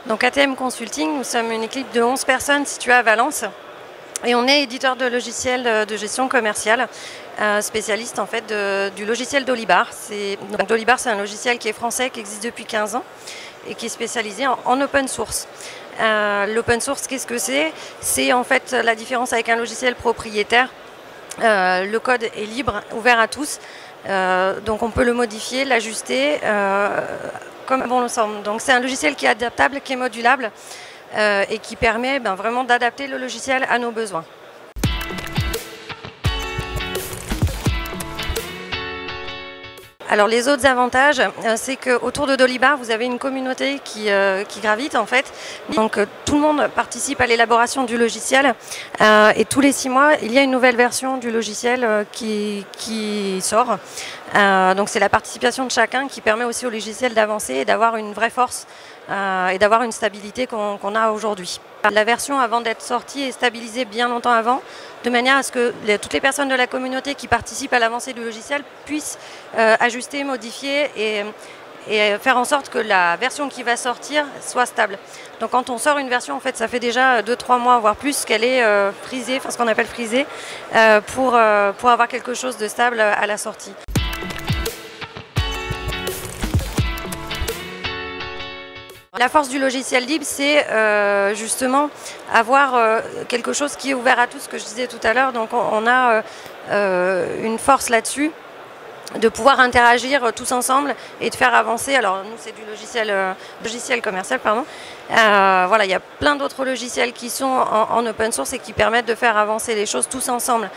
Donc ATM Consulting, nous sommes une équipe de 11 personnes située à Valence et on est éditeur de logiciels de gestion commerciale, spécialiste en fait du logiciel Dolibar. Dolibar, c'est un logiciel qui est français, qui existe depuis 15 ans et qui est spécialisé en open source. L'open source, qu'est-ce que c'est? C'est en fait la différence avec un logiciel propriétaire. Le code est libre, ouvert à tous, donc on peut le modifier, l'ajuster comme bon le semble. Donc c'est un logiciel qui est adaptable, qui est modulable et qui permet vraiment d'adapter le logiciel à nos besoins. Alors les autres avantages, c'est qu'autour de Dolibar, vous avez une communauté qui gravite en fait. Donc tout le monde participe à l'élaboration du logiciel et tous les 6 mois, il y a une nouvelle version du logiciel qui sort. Donc c'est la participation de chacun qui permet aussi au logiciel d'avancer et d'avoir une vraie force et d'avoir une stabilité qu'on a aujourd'hui. La version avant d'être sortie est stabilisée bien longtemps avant, de manière à ce que toutes les personnes de la communauté qui participent à l'avancée du logiciel puissent ajuster, modifier et faire en sorte que la version qui va sortir soit stable. Donc quand on sort une version, en fait, ça fait déjà 2-3 mois, voire plus, qu'elle est frisée, enfin ce qu'on appelle frisée, pour avoir quelque chose de stable à la sortie. La force du logiciel libre, c'est justement avoir quelque chose qui est ouvert à tous, ce que je disais tout à l'heure. Donc on a une force là-dessus, de pouvoir interagir tous ensemble et de faire avancer. Alors nous, c'est du logiciel commercial, pardon. Voilà, il y a plein d'autres logiciels qui sont en open source et qui permettent de faire avancer les choses tous ensemble.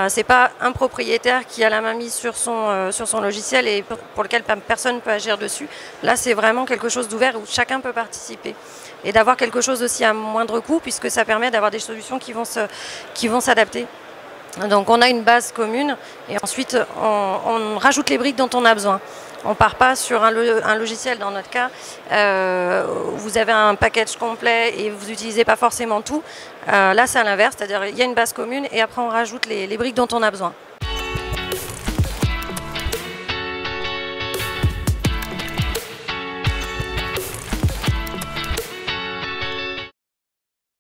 C'est pas un propriétaire qui a la main mise sur son logiciel et pour lequel personne ne peut agir dessus. Là, c'est vraiment quelque chose d'ouvert où chacun peut participer. Et d'avoir quelque chose aussi à moindre coût, puisque ça permet d'avoir des solutions qui vont s'adapter. Donc on a une base commune et ensuite on rajoute les briques dont on a besoin. On ne part pas sur un logiciel, dans notre cas, vous avez un package complet et vous n'utilisez pas forcément tout. Là c'est à l'inverse, c'est-à-dire il y a une base commune et après on rajoute les briques dont on a besoin.